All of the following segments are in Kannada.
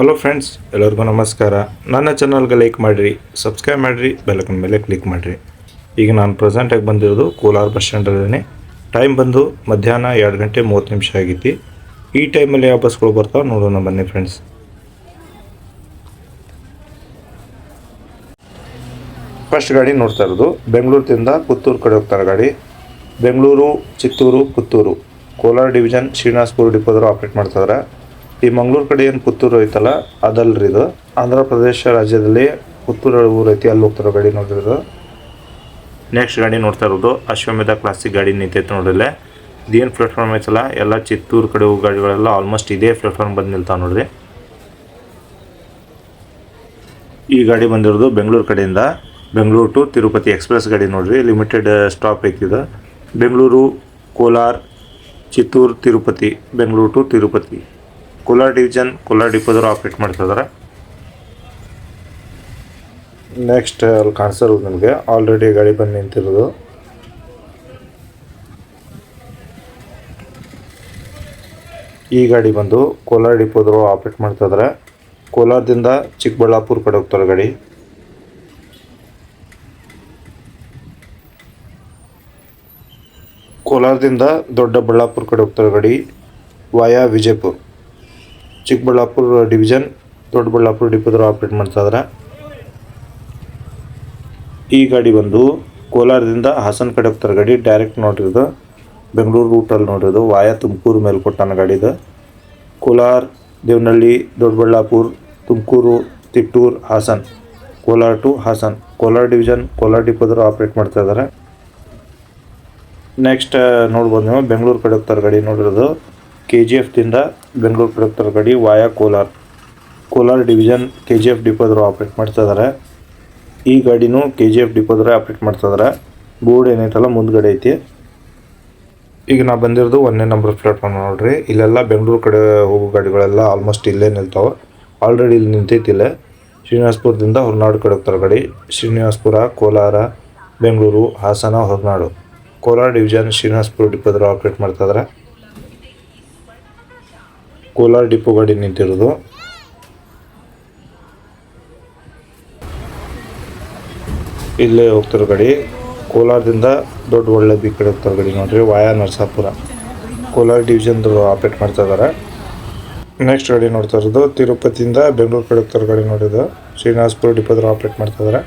ಹಲೋ ಫ್ರೆಂಡ್ಸ್, ಎಲ್ಲರಿಗೂ ನಮಸ್ಕಾರ. ನನ್ನ ಚಾನಲ್ಗೆ ಲೈಕ್ ಮಾಡಿರಿ, ಸಬ್ಸ್ಕ್ರೈಬ್ ಮಾಡಿರಿ, ಬೆಲ್ಲೈಕನ್ ಮೇಲೆ ಕ್ಲಿಕ್ ಮಾಡಿರಿ. ಈಗ ನಾನು ಪ್ರೆಸೆಂಟಾಗಿ ಬಂದಿರೋದು ಕೋಲಾರ ಬಸ್ ಸ್ಟ್ಯಾಂಡಲ್ಲೇ. ಟೈಮ್ ಬಂದು ಮಧ್ಯಾಹ್ನ 2:30 ಆಗೈತಿ. ಈ ಟೈಮಲ್ಲಿ ಯಾವ ಬಸ್ಗಳು ಬರ್ತಾವೆ ನೋಡೋಣ ಬನ್ನಿ ಫ್ರೆಂಡ್ಸ್. ಫಸ್ಟ್ ಗಾಡಿ ನೋಡ್ತಾ ಇರೋದು ಬೆಂಗಳೂರಿಂದ ಪುತ್ತೂರು ಕಡೆ ಹೋಗ್ತಾರೆ ಗಾಡಿ. ಬೆಂಗಳೂರು, ಚಿತ್ತೂರು, ಪುತ್ತೂರು, ಕೋಲಾರ ಡಿವಿಷನ್ ಶ್ರೀನಿವಾಸಪುರ ಡಿಪೋದವರು ಆಪ್ರೇಟ್ ಮಾಡ್ತಿದ್ದಾರೆ. ಈ ಮಂಗಳೂರು ಕಡೆ ಏನು ಪುತ್ತೂರು ಐತಲ್ಲ ಅದಲ್ರಿ ಇದು. ಆಂಧ್ರ ಪ್ರದೇಶ ರಾಜ್ಯದಲ್ಲಿ ಪುತ್ತೂರು ಊರು ಐತಿ, ಅಲ್ಲಿ ಹೋಗ್ತಾರೋ ಗಾಡಿ ನೋಡಿರೋದು. ನೆಕ್ಸ್ಟ್ ಗಾಡಿ ನೋಡ್ತಾ ಇರೋದು ಅಶ್ವಮೇಧ ಕ್ಲಾಸಿಕ್ ಗಾಡಿ ನಿಂತೈತೆ ನೋಡ್ರಿ. ಇದೇನು ಪ್ಲಾಟ್ಫಾರ್ಮ್ ಐತಲ್ಲ ಎಲ್ಲ ಚಿತ್ತೂರು ಕಡೆ ಹೋಗೋ ಗಾಡಿಗಳೆಲ್ಲ ಆಲ್ಮೋಸ್ಟ್ ಇದೇ ಪ್ಲಾಟ್ಫಾರ್ಮ್ ಬಂದು ನಿಲ್ತಾವೆ ನೋಡ್ರಿ. ಈ ಗಾಡಿ ಬಂದಿರೋದು ಬೆಂಗಳೂರು ಕಡೆಯಿಂದ. ಬೆಂಗಳೂರು ಟು ತಿರುಪತಿ ಎಕ್ಸ್ಪ್ರೆಸ್ ಗಾಡಿ ನೋಡ್ರಿ. ಲಿಮಿಟೆಡ್ ಸ್ಟಾಪ್ ಐತಿದೆ. ಬೆಂಗಳೂರು, ಕೋಲಾರ, ಚಿತ್ತೂರು, ತಿರುಪತಿ, ಬೆಂಗಳೂರು ಟು ತಿರುಪತಿ, ಕೋಲಾರ ಡಿವಿಷನ್ ಕೋಲಾರ ಡಿಪೋದವರು ಆಪ್ರೇಟ್ ಮಾಡ್ತಿದ್ದಾರೆ. ನೆಕ್ಸ್ಟ್ ಅಲ್ಲಿ ಕಾಣಿಸಿರೋದು ನಿಮಗೆ ಆಲ್ರೆಡಿ ಗಾಡಿ ಬಂದು ನಿಂತಿರೋದು. ಈ ಗಾಡಿ ಬಂದು ಕೋಲಾರ ಡಿಪೋದವರು ಆಪ್ರೇಟ್ ಮಾಡ್ತಿದ್ದಾರೆ. ಕೋಲಾರದಿಂದ ಚಿಕ್ಕಬಳ್ಳಾಪುರ ಕಡೆ ಹೋಗ್ತಾರೆ ಗಾಡಿ. ಕೋಲಾರದಿಂದ ದೊಡ್ಡಬಳ್ಳಾಪುರ ಕಡೆ ಹೋಗ್ತಾರೆ ಗಾಡಿ ವಾಯಾ ವಿಜಯಪುರ. ಚಿಕ್ಕಬಳ್ಳಾಪುರ ಡಿವಿಷನ್ ದೊಡ್ಡಬಳ್ಳಾಪುರ ಡಿಪೋದವರು ಆಪ್ರೇಟ್ ಮಾಡ್ತಾಯಿದ್ದಾರೆ. ಈ ಗಾಡಿ ಬಂದು ಕೋಲಾರದಿಂದ ಹಾಸನ ಕಡೆ ಹೋಗ್ತಾರೆ ಗಾಡಿ. ಡೈರೆಕ್ಟ್ ನೋಡಿರೋದು ಬೆಂಗಳೂರು ರೂಟಲ್ಲಿ ನೋಡಿರೋದು ವಾಯಾ ತುಮಕೂರು ಮೇಲ್ಕೊಟ್ಟಾನ ಗಾಡಿದು. ಕೋಲಾರ, ದೇವನಹಳ್ಳಿ, ದೊಡ್ಡಬಳ್ಳಾಪುರ, ತುಮಕೂರು, ತಿಟ್ಟೂರು, ಹಾಸನ, ಕೋಲಾರ ಟು ಹಾಸನ, ಕೋಲಾರ ಡಿವಿಷನ್ ಕೋಲಾರ ಡಿಪೋದವರು ಆಪ್ರೇಟ್ ಮಾಡ್ತಾಯಿದ್ದಾರೆ. ನೆಕ್ಸ್ಟ್ ನೋಡ್ಬೋದು ನೀವು ಬೆಂಗಳೂರು ಕಡೆ ಹೋಗ್ತಾರೆ ಗಾಡಿ ನೋಡಿರೋದು. KGF ದಿಂದ ಬೆಂಗಳೂರು ಕಡೆ ಹೋಗ್ತಾರೆ ಗಾಡಿ via Kolar. Kolar division KGF ಡಿಪೋದವರು ಆಪ್ರೇಟ್ ಮಾಡ್ತಾಯಿದ್ದಾರೆ. ಈ ಗಾಡಿನೂ KGF ಡಿಪೋದವರೇ ಆಪ್ರೇಟ್ ಮಾಡ್ತಾಯಿದ್ದಾರೆ. ಬೋರ್ಡ್ ಏನೈತಲ್ಲ ಮುಂದ್ಗಡೆ ಐತಿ. ಈಗ ನಾ ಬಂದಿರೋದು 1ನೇ ನಂಬರ್ ಪ್ಲಾಟ್ಫಾರ್ಮ್ ನೋಡ್ರಿ. ಇಲ್ಲೆಲ್ಲ ಬೆಂಗಳೂರು ಕಡೆ ಹೋಗೋ ಗಾಡಿಗಳೆಲ್ಲ ಆಲ್ಮೋಸ್ಟ್ ಇಲ್ಲೇ ನಿಲ್ತಾವೆ. ಆಲ್ರೆಡಿ ಇಲ್ಲಿ ನಿಂತೈತಿಲ್ಲ. ಶ್ರೀನಿವಾಸಪುರದಿಂದ ಹೊರನಾಡು ಕಡೆ ಹೋಗ್ತಾರೆ ಗಾಡಿ. ಶ್ರೀನಿವಾಸಪುರ, ಕೋಲಾರ, ಬೆಂಗಳೂರು, ಹಾಸನ, ಹೊರನಾಡು, ಕೋಲಾರ ಡಿವಿಷನ್ ಶ್ರೀನಿವಾಸಪುರ ಡಿಪೋದವರು ಆಪ್ರೇಟ್ ಮಾಡ್ತಾಯಿದ್ದಾರೆ. ಕೋಲಾರ ಡಿಪೋ ಗಾಡಿ ನಿಂತಿರೋದು. ಇಲ್ಲೇ ಹೋಗ್ತಿರೋ ಗಾಡಿ ಕೋಲಾರದಿಂದ ದೊಡ್ಡ ಒಳ್ಳೆ ಬಿ ಕಡೆ ಹೋಗ್ತಾರೆ ಗಾಡಿ ನೋಡ್ರಿ ವಾಯಾ ನರಸಾಪುರ, ಕೋಲಾರ ಡಿವಿಷನ್ದವರು ಆಪ್ರೇಟ್ ಮಾಡ್ತಾ ಇದ್ದಾರೆ. ನೆಕ್ಸ್ಟ್ ಗಾಡಿ ನೋಡ್ತಾ ಇರೋದು ತಿರುಪತಿಯಿಂದ ಬೆಂಗಳೂರು ಕಡೆ ಹೋಗ್ತಾರೆ ಗಾಡಿ ನೋಡಿದ್ದು ಶ್ರೀನಿವಾಸಪುರ ಡಿಪೋದವರು ಆಪ್ರೇಟ್ ಮಾಡ್ತಾ ಇದ್ದಾರೆ.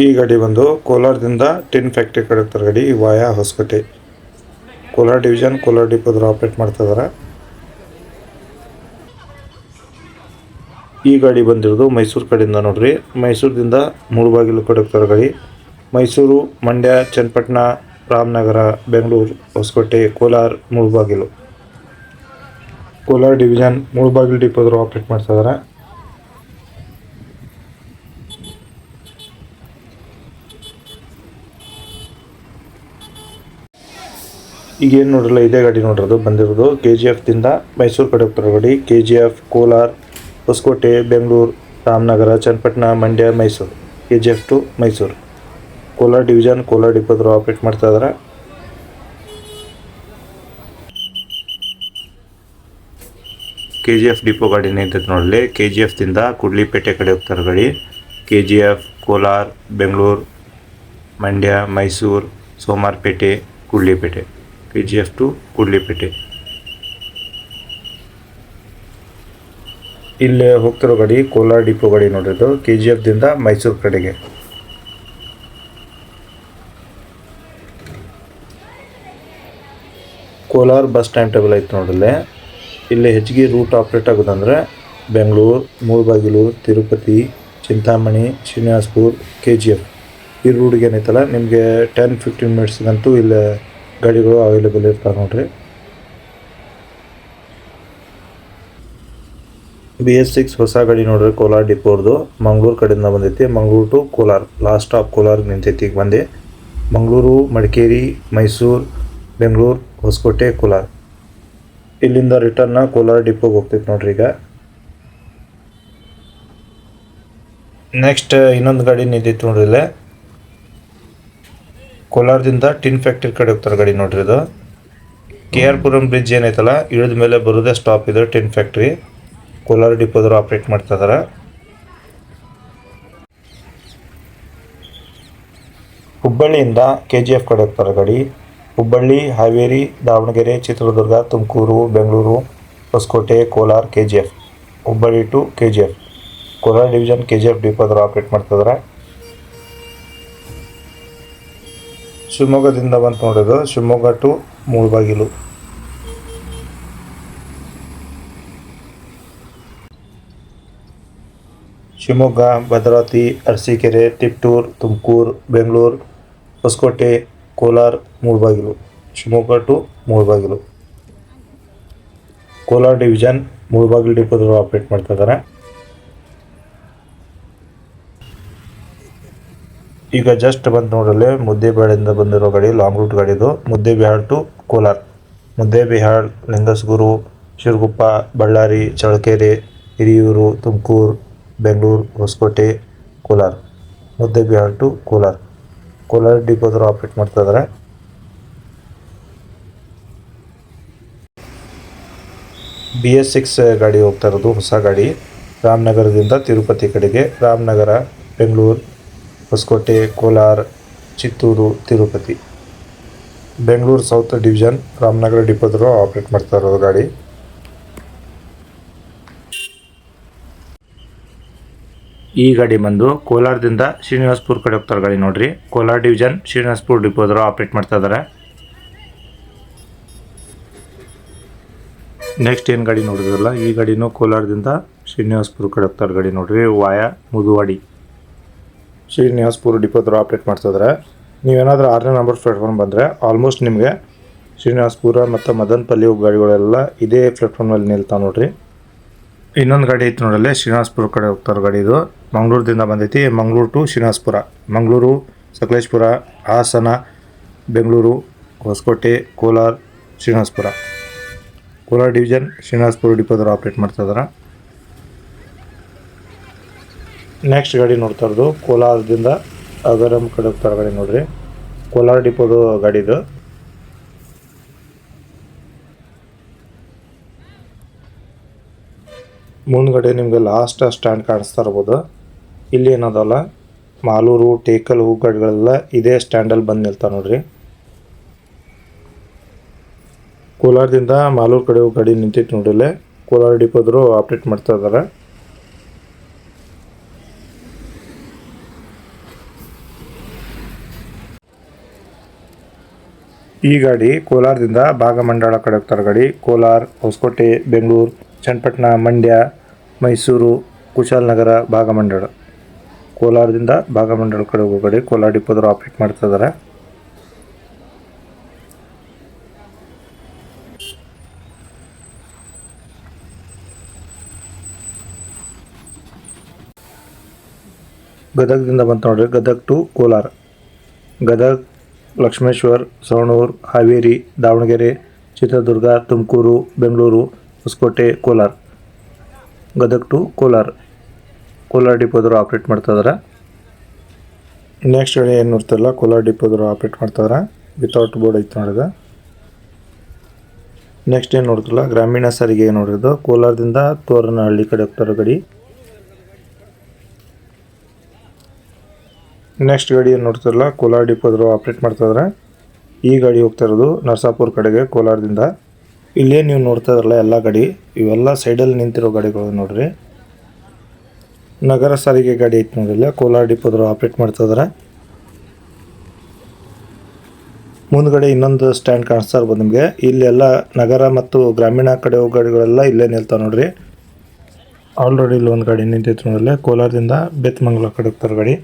ಈ ಗಾಡಿ ಬಂದು ಕೋಲಾರದಿಂದ ಟಿನ್ ಫ್ಯಾಕ್ಟ್ರಿ ಕಡೆ ಹೋಗ್ತಾರೆ ಗಾಡಿ ವಾಯಾ ಹೊಸಕೋಟೆ, ಕೋಲಾರ ಡಿವಿಷನ್ ಕೋಲಾರ ಡಿಪೋದವರು ಆಪ್ರೇಟ್ ಮಾಡ್ತಾ ಇದ್ದಾರೆ. ಈ ಗಾಡಿ ಬಂದಿರೋದು ಮೈಸೂರು ಕಡೆಯಿಂದ ನೋಡ್ರಿ. ಮೈಸೂರಿಂದ ಮುಳಬಾಗಿಲು ಕಡೆ ಹೋಗ್ತಾರೆ ಗಾಡಿ. ಮೈಸೂರು, ಮಂಡ್ಯ, ಚನ್ನಪಟ್ಟಣ, ರಾಮನಗರ, ಬೆಂಗಳೂರು, ಹೊಸಕೋಟೆ, ಕೋಲಾರ, ಮುಳಬಾಗಿಲು, ಕೋಲಾರ ಡಿವಿಷನ್ ಮುಳಬಾಗಿಲು ಡಿಪೋದವರು ಆಪ್ರೇಟ್ ಮಾಡ್ತಾ ಇದ್ದಾರೆ. ಈಗೇನು ನೋಡಿರಲ್ಲ ಇದೇ ಗಾಡಿ ನೋಡಿರೋದು ಬಂದಿರೋದು KGF ದಿಂದ ಮೈಸೂರು ಕಡೆ ಹೋಗ್ತಾರೆ ಗಾಡಿ. KGF Kolar, Hosakote, Bengaluru, Ramanagara, Channapatna, Mandya, Mysuru, KGF to Mysuru, Kolar division Kolar ಡಿಪೋದವರು ಆಪ್ರೇಟ್ ಮಾಡ್ತಾ ಇದ್ದಾರೆ. KGF ಡಿಪೋ ಗಾಡಿ ನಿಂತೈತೆ ನೋಡಲಿ. KGF ದಿಂದ ಕುಡ್ಲಿಪೇಟೆ ಕಡೆ ಹೋಗ್ತಾರೆ ಗಾಡಿ. KGF Kolar, Bengaluru, Mandya, Mysuru, Somarapete, Kudlipete, KGF to Kudlipete. ಇಲ್ಲೇ ಹೋಗ್ತಿರೋ ಗಾಡಿ ಕೋಲಾರ ಡಿಪೋ ಗಾಡಿ ನೋಡಿದ್ದು KGF ದಿಂದ ಮೈಸೂರು ಕಡೆಗೆ. ಕೋಲಾರ ಬಸ್ ಟೈಮ್ ಟೇಬಲ್ ಐತೆ ನೋಡಲ್ಲೇ. ಇಲ್ಲಿ ಹೆಚ್ಚಿಗೆ ರೂಟ್ ಆಪ್ರೇಟ್ ಆಗೋದಂದರೆ ಬೆಂಗಳೂರು, ಮುಳಬಾಗಿಲು, ತಿರುಪತಿ, ಚಿಂತಾಮಣಿ, ಶ್ರೀನಿವಾಸಪುರ, KGF ಈ ರೂಟ್ಗೆ ಏನೈತಲ್ಲ ನಿಮಗೆ 10-15 ಮಿನಿಟ್ಸ್ಗಂತೂ ಇಲ್ಲಿ ಗಾಡಿಗಳು ಅವೈಲೇಬಲ್ ಇರ್ತಾವೆ ನೋಡ್ರಿ. BS6 ಹೊಸ ಗಾಡಿ ನೋಡ್ರಿ ಕೋಲಾರ ಡಿಪೋರ್ದು ಮಂಗಳೂರು ಕಡೆಯಿಂದ ಬಂದೈತಿ. Mangaluru to Kolar last stop Kolar ನಿಂತೈತಿ. ಈಗ ಬಂದೆ ಮಂಗಳೂರು, ಮಡಿಕೇರಿ, ಮೈಸೂರು, ಬೆಂಗಳೂರು, ಹೊಸಕೋಟೆ, ಕೋಲಾರ. ಇಲ್ಲಿಂದ ರಿಟರ್ನ ಕೋಲಾರ ಡಿಪೋಗೆ ಹೋಗ್ತೈತಿ ನೋಡ್ರಿ. ಈಗ ನೆಕ್ಸ್ಟ್ ಇನ್ನೊಂದು ಗಾಡಿ ನಿಂತೈತಿ ನೋಡ್ರಿ ಇಲ್ಲೇ ಕೋಲಾರದಿಂದ ಟಿನ್ ಫ್ಯಾಕ್ಟ್ರಿ ಕಡೆ ಹೋಗ್ತಾರೆ ಗಾಡಿ ನೋಡ್ರಿ ಇದು. KR ಪುರಂ ಬ್ರಿಡ್ಜ್ ಏನೈತಲ್ಲ ಇಳಿದ ಮೇಲೆ ಬರೋದೇ ಸ್ಟಾಪ್ ಇದು ಟಿನ್ ಫ್ಯಾಕ್ಟ್ರಿ. ಕೋಲಾರ ಡಿಪೋದವರು ಆಪ್ರೇಟ್ ಮಾಡ್ತಾ ಇದಾರೆ. ಹುಬ್ಬಳ್ಳಿಯಿಂದ KGF ಕಡೆ ಹೋಗ್ತಾರೆ ಗಾಡಿ. Hubballi, Haveri, Davanagere, Chitradurga, Tumakuru, Bengaluru, Hosakote, Kolar, KGF. Hubballi to KGF. Kolar division KGF ಡಿಪೋದವರು ಆಪ್ರೇಟ್ ಮಾಡ್ತಿದ್ದಾರೆ. ಶಿವಮೊಗ್ಗದಿಂದ ಬಂತು ನೋಡೋದು, Shivamogga to Mulbagal. Shivamogga, Bhadravati, Arsikere, Tiptur, Tumakuru, Bengaluru, Hosakote, Kolar, Mulbagal. Shivamogga to Mulbagal. Kolar division Mulbagal ಡಿಪೋದವರು ಆಪ್ರೇಟ್ ಮಾಡ್ತಾ ಇದ್ದಾರೆ. ಈಗ ಜಸ್ಟ್ ಬಂದು ನೋಡಲ್ಲಿ ಮುದ್ದೇಬಿಹಾಳಿಂದ ಬಂದಿರೋ ಗಾಡಿ, ಲಾಂಗ್ ರೂಟ್ ಗಾಡಿದು. ಮುದ್ದೇಬಿಹಾಳ್ ಟು ಕೋಲಾರ. ಮುದ್ದೇಬಿಹಾಳ್, ಲಿಂಗಸ್ಗೂರು, ಶಿರಗುಪ್ಪ, ಬಳ್ಳಾರಿ, ಚಳ್ಳಕೆರೆ, ಹಿರಿಯೂರು, ತುಮಕೂರು, ಬೆಂಗಳೂರು, ಹೊಸಕೋಟೆ, ಕೋಲಾರ. ಮುದ್ದೇಬಿಹಾಳ್ ಟು ಕೋಲಾರ. ಕೋಲಾರ ಡಿಪೋದವರು ಆಪ್ರೇಟ್ ಮಾಡ್ತಾ ಇದ್ದಾರೆ. BS6 ಗಾಡಿ ಹೋಗ್ತಾ ಇರೋದು, ಹೊಸ ಗಾಡಿ. ರಾಮನಗರದಿಂದ ತಿರುಪತಿ ಕಡೆಗೆ. ರಾಮನಗರ, ಬೆಂಗಳೂರು, ಹೊಸಕೋಟೆ, ಕೋಲಾರ, ಚಿತ್ತೂರು, ತಿರುಪತಿ. ಬೆಂಗಳೂರು ಸೌತ್ ಡಿವಿಷನ್ ರಾಮನಗರ ಡಿಪೋದವರು ಆಪ್ರೇಟ್ ಮಾಡ್ತಾ ಇರೋದು ಗಾಡಿ. ಈ ಗಾಡಿ ಬಂದು ಕೋಲಾರದಿಂದ ಶ್ರೀನಿವಾಸಪುರ ಕಡೆ ಹೋಗ್ತಾರೆ ಗಾಡಿ ನೋಡ್ರಿ. ಕೋಲಾರ ಡಿವಿಷನ್ ಶ್ರೀನಿವಾಸಪುರ ಡಿಪೋದವರು ಆಪ್ರೇಟ್ ಮಾಡ್ತಾ ಇದ್ದಾರೆ. ನೆಕ್ಸ್ಟ್ ಏನು ಗಾಡಿ ನೋಡಿದ್ರಲ್ಲ, ಈ ಗಾಡಿನೂ ಕೋಲಾರದಿಂದ ಶ್ರೀನಿವಾಸಪುರ ಕಡೆ ಹೋಗ್ತಾರೆ ಗಾಡಿ ನೋಡ್ರಿ. ವಾಯಾ ಮುದುವಾಡಿ. ಶ್ರೀನಿವಾಸಪುರ ಡಿಪೋದವರು ಆಪ್ರೇಟ್ ಮಾಡ್ತಿದ್ದಾರೆ. ನೀವೇನಾದರೂ 6ನೇ ನಂಬರ್ ಪ್ಲಾಟ್ಫಾರ್ಮ್ ಬಂದರೆ ಆಲ್ಮೋಸ್ಟ್ ನಿಮಗೆ ಶ್ರೀನಿವಾಸಪುರ ಮತ್ತು ಮದನಪಲ್ಲಿ ಗಾಡಿಗಳೆಲ್ಲ ಇದೇ ಪ್ಲಾಟ್ಫಾರ್ಮಲ್ಲಿ ನಿಲ್ತಾವೆ ನೋಡ್ರಿ. ಇನ್ನೊಂದು ಗಾಡಿ ಐತೆ ನೋಡಲ್ಲೇ, ಶ್ರೀನಿವಾಸಪುರ ಕಡೆ ಹೋಗ್ತಾರೆ ಗಾಡಿ ಇದು. ಮಂಗಳೂರದಿಂದ ಬಂದೈತಿ. ಮಂಗಳೂರು ಟು ಶ್ರೀನಿವಾಸಪುರ. ಮಂಗಳೂರು, ಸಕಲೇಶಪುರ, ಹಾಸನ, ಬೆಂಗಳೂರು, ಹೊಸಕೋಟೆ, ಕೋಲಾರ, ಶ್ರೀನಿವಾಸಪುರ. ಕೋಲಾರ ಡಿವಿಷನ್ ಶ್ರೀನಿವಾಸಪುರ ಡಿಪೋದವರು ಆಪ್ರೇಟ್ ಮಾಡ್ತಾ ಇದ್ದಾರೆ. ನೆಕ್ಸ್ಟ್ ಗಾಡಿ ನೋಡ್ತಾ ಇರೋದು ಕೋಲಾರದಿಂದ ಅಗರಂ ಕಡೆ ಹೋಗ್ತಾರೆ ಗಾಡಿ ನೋಡ್ರಿ. ಕೋಲಾರ ಡಿಪೋದು ಗಾಡಿದು. ಮುಂದ್ಗಡೆ ನಿಮಗೆ ಲಾಸ್ಟ್ ಸ್ಟ್ಯಾಂಡ್ ಕಾಣಿಸ್ತಾ ಇರ್ಬೋದು. ಇಲ್ಲಿ ಏನದಲ್ಲ, ಮಾಲೂರು, ಟೇಕಲ್ ಹೂ ಗಾಡಿಗಳೆಲ್ಲ ಇದೇ ಸ್ಟ್ಯಾಂಡಲ್ಲಿ ಬಂದು ನಿಲ್ತಾವೆ ನೋಡ್ರಿ. ಕೋಲಾರದಿಂದ ಮಾಲೂರು ಕಡೆ ಹೋಗಿ ಗಾಡಿ ನಿಂತಿತ್ತು ನೋಡಿಲ್ಲೇ. ಕೋಲಾರ ಡಿಪೋದರು ಆಪ್ರೇಟ್ ಮಾಡ್ತಾ ಇದ್ದಾರೆ. ಈ ಗಾಡಿ ಕೋಲಾರದಿಂದ ಭಾಗಮಂಡಲ ಕಡೆ ಹೋಗ್ತಾರೆ ಗಾಡಿ. ಕೋಲಾರ, ಹೊಸಕೋಟೆ, ಬೆಂಗಳೂರು, ಚನ್ನಪಟ್ಟಣ, ಮಂಡ್ಯ, ಮೈಸೂರು, ಕುಶಾಲನಗರ, ಭಾಗಮಂಡಲ. ಕೋಲಾರದಿಂದ ಭಾಗಮಂಡಲ ಕಡೆ ಹೋಗೋ ಗಾಡಿ ಕೋಲಾರ ಡಿಪೋದವರು ಆಪ್ರೇಟ್ ಮಾಡ್ತಾ ಇದ್ದಾರೆ. ಗದಗದಿಂದ ಬಂತು ನೋಡ್ರಿ. ಗದಗ ಟು ಕೋಲಾರ. ಗದಗ, ಲಕ್ಷ್ಮೇಶ್ವರ, ಸವಣೂರು, ಹಾವೇರಿ, ದಾವಣಗೆರೆ, ಚಿತ್ರದುರ್ಗ, ತುಮಕೂರು, ಬೆಂಗಳೂರು, ಹೊಸಕೋಟೆ, ಕೋಲಾರ. ಗದಗ ಟು ಕೋಲಾರ. ಕೋಲಾರ ಡಿಪೋದವರು ಆಪ್ರೇಟ್ ಮಾಡ್ತಾ ಇದ್ದಾರೆ. ನೆಕ್ಸ್ಟ್ ಗಾಡಿ ಏನು ನೋಡ್ತಿರಲ್ಲ, ಕೋಲಾರ ಡಿಪೋದವರು ಆಪ್ರೇಟ್ ಮಾಡ್ತಾಯಿದ್ದಾರೆ. ವಿತೌಟ್ ಬೋರ್ಡ್ ಐತೆ ನೋಡಿದ. ನೆಕ್ಸ್ಟ್ ಏನು ನೋಡ್ತಿರಲ್ಲ, ಗ್ರಾಮೀಣ ಸಾರಿಗೆ ನೋಡಿರೋದು. ಕೋಲಾರದಿಂದ ತೋರನಹಳ್ಳಿ ಕಡೆ ಹೋಗ್ತಾರೆ ಗಾಡಿ. ನೆಕ್ಸ್ಟ್ ಗಾಡಿ ಏನು ನೋಡ್ತಿರಲ್ಲ, ಕೋಲಾರ ಡಿಪೋದವರು ಆಪ್ರೇಟ್ ಮಾಡ್ತಾಯಿದ್ದಾರೆ. ಈ ಗಾಡಿ ಹೋಗ್ತಾ ಇರೋದು ನರಸಾಪುರ ಕಡೆಗೆ ಕೋಲಾರದಿಂದ. ಇಲ್ಲೇ ನೀವು ನೋಡ್ತಾ ಇದ್ರಲ್ಲ ಎಲ್ಲ ಗಾಡಿ, ಇವೆಲ್ಲ ಸೈಡಲ್ಲಿ ನಿಂತಿರೋ ಗಾಡಿಗಳು ನೋಡ್ರಿ. ನಗರ ಸಾರಿಗೆ ಗಾಡಿ ಐತೆ ನೋಡಿಲ್ಲ, ಕೋಲಾರ ಡಿಪೋದವರು ಆಪ್ರೇಟ್ ಮಾಡ್ತಾಯಿದ್ದಾರೆ. ಮುಂದ್ಗಡೆ ಇನ್ನೊಂದು ಸ್ಟ್ಯಾಂಡ್ ಕಾಣಿಸ್ತಾ ಇರ್ಬೋದು ನಿಮಗೆ. ಇಲ್ಲೆಲ್ಲ ನಗರ ಮತ್ತು ಗ್ರಾಮೀಣ ಕಡೆ ಹೋಗೋ ಗಾಡಿಗಳೆಲ್ಲ ಇಲ್ಲೇ ನಿಲ್ತಾವೆ ನೋಡ್ರಿ. ಆಲ್ರೆಡಿ ಇಲ್ಲಿ ಒಂದು ಗಾಡಿ ನಿಂತೈತೆ ನೋಡಲ್ಲ. ಕೋಲಾರದಿಂದ ಬೇತಮಂಗಲ ಕಡೆ ಹೋಗ್ತಾರೆ ಗಾಡಿ.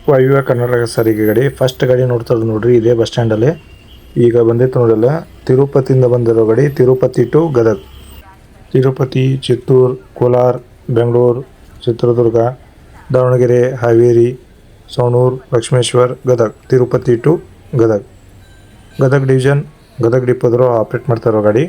ವಾಯುವ್ಯ ಕರ್ನಾಟಕ ಸಾರಿಗೆ ಗಾಡಿ. ಫಸ್ಟ್ ಗಾಡಿ ನೋಡ್ತಾ ಇರೋದು ನೋಡ್ರಿ, ಇದೇ ಬಸ್ ಸ್ಟ್ಯಾಂಡಲ್ಲಿ ಈಗ ಬಂದಿತ್ತು ನೋಡಲ್ಲ. ತಿರುಪತಿಯಿಂದ ಬಂದಿರೋ ಗಾಡಿ, Tirupati to Gadag. Tirupati, Chittoor, Kolar, Bengaluru, Chitradurga, Davanagere, Haveri, Savanur, Lakshmeshwar, Gadag. Tirupati to Gadag. Gadag division Gadag ಡಿಪೋದವರು ಆಪ್ರೇಟ್ ಮಾಡ್ತಾ ಇರೋ ಗಾಡಿ.